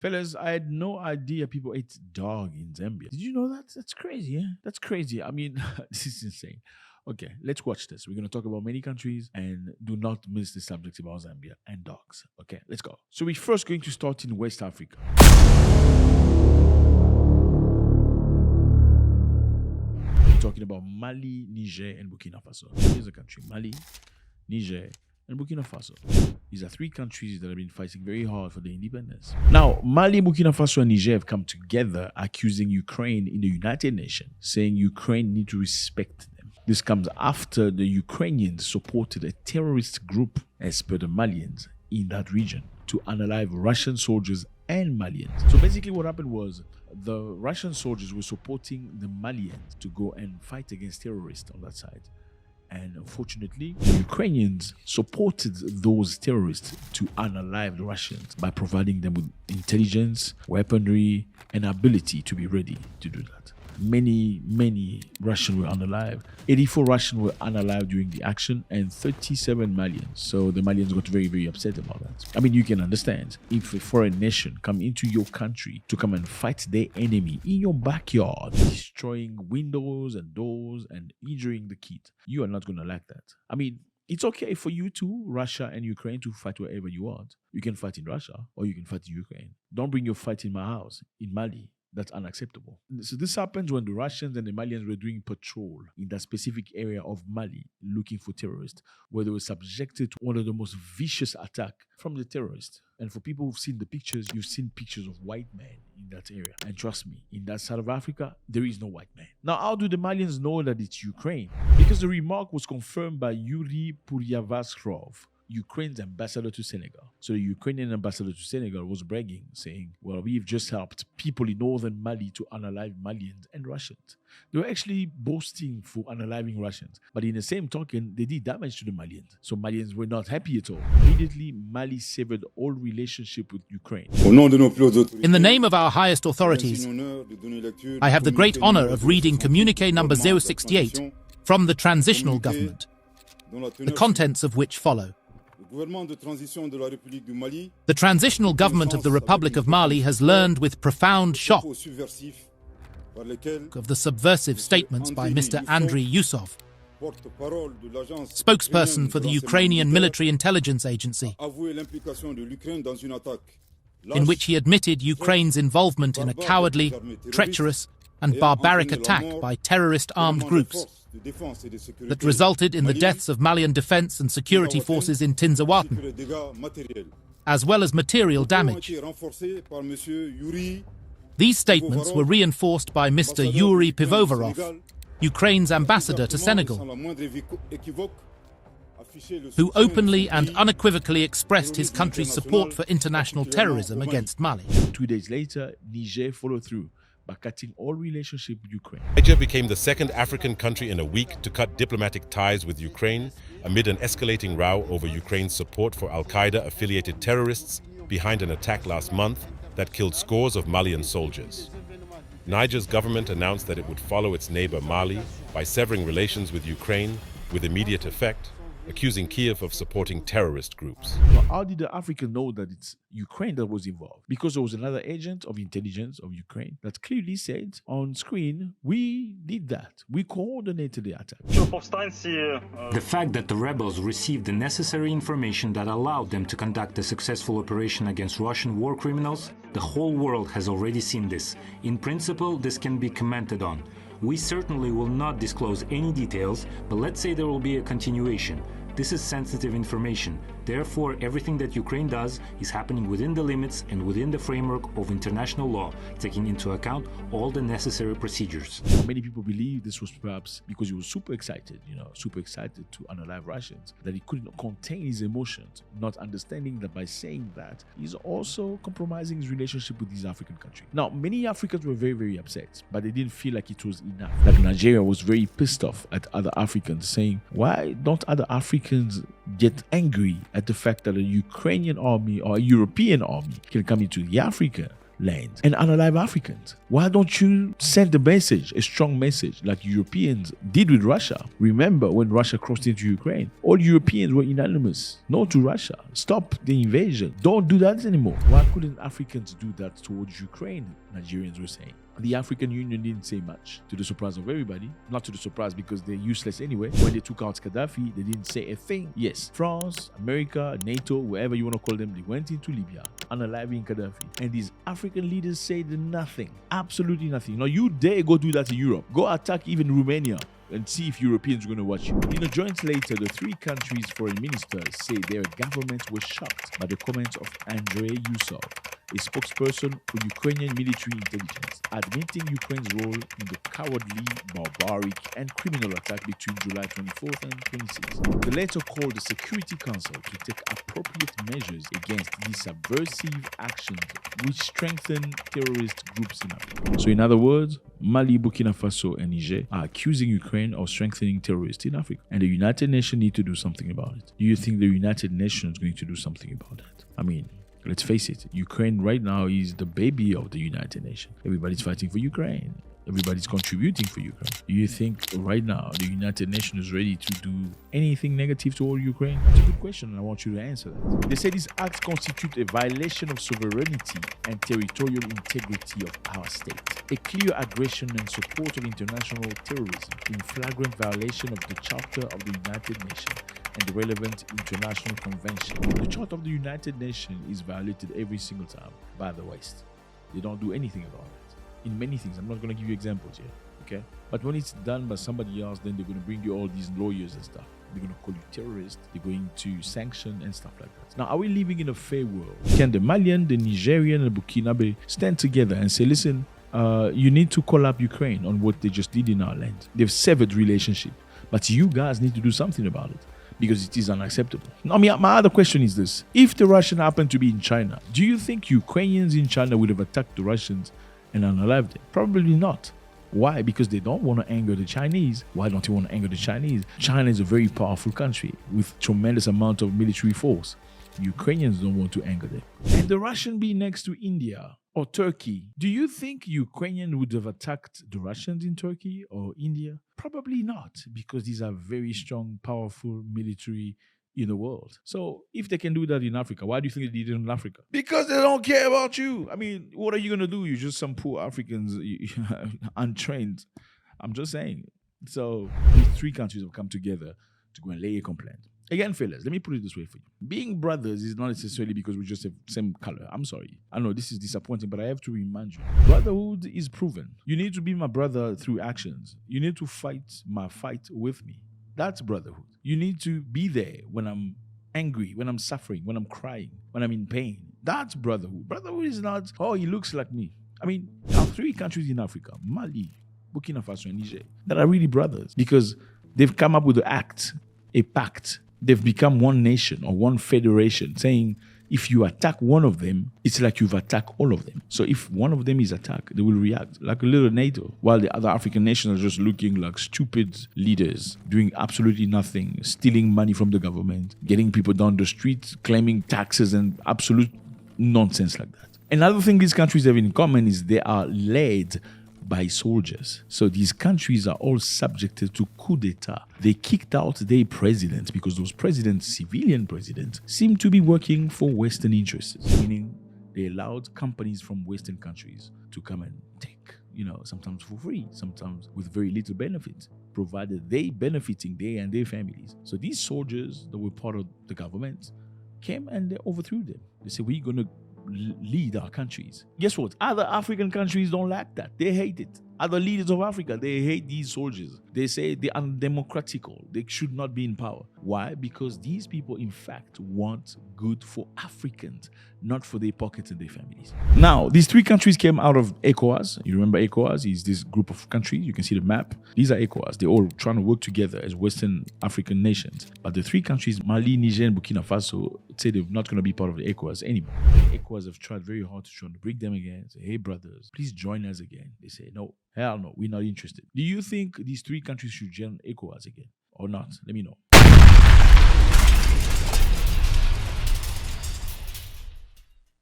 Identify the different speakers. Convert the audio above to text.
Speaker 1: Fellas, I had no idea people ate dog in Zambia. Did you know that? That's crazy, yeah? That's crazy. I mean, this is insane. Okay, let's watch this. We're going to talk about many countries and do not miss the subjects about Zambia and dogs. Okay, let's go. So we're first going to start in West Africa. We're talking about Mali, Niger, and Burkina Faso. Here's a country, Mali, Niger, and Burkina Faso. These are three countries that have been fighting very hard for their independence. Now, Mali, Burkina Faso, and Niger have come together accusing Ukraine in the United Nations, saying Ukraine needs to respect them. This comes after the Ukrainians supported a terrorist group, as per the Malians, in that region to unalive Russian soldiers and Malians. So basically what happened was the Russian soldiers were supporting the Malians to go and fight against terrorists on that side. And unfortunately, the Ukrainians supported those terrorists to unalive the Russians by providing them with intelligence, weaponry, and ability to be ready to do that. Many Russians were unalive. 84 Russians were unalive during the action and 37 Malians. So the Malians got very upset about that. I mean, you can understand if a foreign nation come into your country to come and fight their enemy in your backyard, destroying windows and doors and injuring the kid, you are not going to like that. I mean, it's okay for you two, Russia and Ukraine, to fight wherever you want. You can fight in Russia or you can fight in Ukraine. Don't bring your fight in my house, in Mali. That's unacceptable. So this happens when the Russians and the Malians were doing patrol in that specific area of Mali, looking for terrorists, where they were subjected to one of the most vicious attacks from the terrorists. And for people who've seen the pictures, you've seen pictures of white men in that area. And trust me, in that side of Africa, there is no white man. Now, how do the Malians know that it's Ukraine? Because the remark was confirmed by Yuri Puryavaskrov, Ukraine's ambassador to Senegal. So the Ukrainian ambassador to Senegal was bragging, saying, well, we've just helped people in northern Mali to unalive Malians and Russians. They were actually boasting for unaliving Russians. But in the same token, they did damage to the Malians. So Malians were not happy at all. Immediately, Mali severed all relationship with Ukraine.
Speaker 2: In the name of our highest authorities, I have the great honor of reading Communiqué number 068 from the transitional government, the contents of which follow. The transitional government of the Republic of Mali has learned with profound shock of the subversive statements by Mr. Andriy Yusov, spokesperson for the Ukrainian Military Intelligence Agency, in which he admitted Ukraine's involvement in a cowardly, treacherous, and barbaric attack by terrorist armed groups that resulted in the deaths of Malian defense and security forces in Tinzaouattan, as well as material damage. These statements were reinforced by Mr. Yuri Pivovarov, Ukraine's ambassador to Senegal, who openly and unequivocally expressed his country's support for international terrorism against Mali.
Speaker 1: 2 days later, Niger followed through by cutting all relationship with Ukraine.
Speaker 3: Niger became the second African country in a week to cut diplomatic ties with Ukraine amid an escalating row over Ukraine's support for al-Qaeda-affiliated terrorists behind an attack last month that killed scores of Malian soldiers. Niger's government announced that it would follow its neighbor Mali by severing relations with Ukraine with immediate effect, accusing Kiev of supporting terrorist groups.
Speaker 1: But how did the Africans know that it's Ukraine that was involved? Because there was another agent of intelligence of Ukraine that clearly said on screen, we did that. We coordinated the attack.
Speaker 4: The fact that the rebels received the necessary information that allowed them to conduct a successful operation against Russian war criminals, the whole world has already seen this. In principle, this can be commented on. We certainly will not disclose any details, but let's say there will be a continuation. This is sensitive information. Therefore, everything that Ukraine does is happening within the limits and within the framework of international law, taking into account all the necessary procedures.
Speaker 1: Many people believe this was perhaps because he was super excited to unalive Russians, that he couldn't contain his emotions, not understanding that by saying that, he's also compromising his relationship with these African countries. Now, many Africans were very upset, but they didn't feel like it was enough. Like Nigeria was very pissed off at other Africans, saying, why don't other Africans get angry at the fact that a Ukrainian army or a European army can come into Africa land and unalive Africans? Why don't you send a message, a strong message, like Europeans did with Russia? Remember when Russia crossed into Ukraine? All Europeans were unanimous. No to Russia. Stop the invasion. Don't do that anymore. Why couldn't Africans do that towards Ukraine? Nigerians were saying. The African Union didn't say much, to the surprise of everybody. Not to the surprise because they're useless anyway. When they took out Gaddafi, they didn't say a thing. Yes, France, America, NATO, wherever you want to call them, they went into Libya, unaliving Gaddafi. And these African leaders said nothing. Absolutely nothing. Now you dare go do that in Europe. Go attack even Romania and see if Europeans are going to watch you. In a joint letter, the three countries' foreign ministers say their governments were shocked by the comments of Andrei Yusov, a spokesperson for Ukrainian military intelligence, admitting Ukraine's role in the cowardly, barbaric, and criminal attack between July 24th and 26th. The letter called the Security Council to take appropriate measures against these subversive actions which strengthen terrorist groups in Africa. So in other words, Mali, Burkina Faso, and Niger are accusing Ukraine of strengthening terrorists in Africa. And the United Nations need to do something about it. Do you think the United Nations is going to do something about that? I mean, let's face it, Ukraine right now is the baby of the United Nations. Everybody's fighting for Ukraine. Everybody's contributing for Ukraine. Do you think right now the United Nations is ready to do anything negative toward Ukraine? That's a good question and I want you to answer that. They say these acts constitute a violation of sovereignty and territorial integrity of our state, a clear aggression and support of international terrorism in flagrant violation of the Charter of the United Nations and the relevant international convention. The Charter of the United Nations is violated every single time by the West. They don't do anything about it. In many things, I'm not going to give you examples here, okay? But when it's done by somebody else, then they're going to bring you all these lawyers and stuff. They're going to call you terrorist. They're going to sanction and stuff like that. Now, are we living in a fair world? Can the Malian, the Nigerian, and Burkinabe stand together and say, listen, you need to call up Ukraine on what they just did in our land? They've severed relationship, but you guys need to do something about it, because it is unacceptable. Now, my other question is this. If the Russian happened to be in China, do you think Ukrainians in China would have attacked the Russians and unalived them? Probably not. Why? Because they don't want to anger the Chinese. Why don't they want to anger the Chinese? China is a very powerful country with tremendous amount of military force. Ukrainians don't want to anger them. And the Russian being next to India or Turkey, do you think Ukrainian would have attacked the Russians in Turkey or India? Probably not, because these are very strong, powerful military in the world. So if they can do that in Africa, why do you think they did it in Africa? Because they don't care about you. I mean, what are you going to do? You're just some poor Africans, untrained. I'm just saying. So these three countries have come together to go and lay a complaint. Again, fellas, let me put it this way for you. Being brothers is not necessarily because we just have the same color. I'm sorry. I know this is disappointing, but I have to remind you. Brotherhood is proven. You need to be my brother through actions. You need to fight my fight with me. That's brotherhood. You need to be there when I'm angry, when I'm suffering, when I'm crying, when I'm in pain. That's brotherhood. Brotherhood is not, oh, he looks like me. I mean, there are three countries in Africa, Mali, Burkina Faso, and Niger, that are really brothers because they've come up with a pact. They've become one nation or one federation, saying if you attack one of them, it's like you've attacked all of them. So if one of them is attacked, they will react like a little NATO, while the other African nations are just looking like stupid leaders, doing absolutely nothing, stealing money from the government, getting people down the street, claiming taxes and absolute nonsense like that. Another thing these countries have in common is they are led by soldiers. So these countries are all subjected to coup d'etat. They kicked out their presidents because those presidents, civilian presidents, seem to be working for Western interests, meaning they allowed companies from Western countries to come and take, sometimes for free, sometimes with very little benefit, provided they benefiting they and their families. So these soldiers that were part of the government came and they overthrew them. They said, we're going to lead our countries. Guess what? Other African countries don't like that. They hate it. Other leaders of Africa, they hate these soldiers. They say they're undemocratical. They should not be in power. Why? Because these people, in fact, want good for Africans, not for their pockets and their families. Now, these three countries came out of ECOWAS. You remember ECOWAS is this group of countries. You can see the map. These are ECOWAS. They're all trying to work together as Western African nations. But the three countries, Mali, Niger, and Burkina Faso, say they're not going to be part of the ECOWAS anymore. ECOWAS have tried very hard to try to bring them again. Say, hey, brothers, please join us again. They say, no. Hell no, we're not interested. Do you think these three countries should join ECOWAS again or not? Let me know.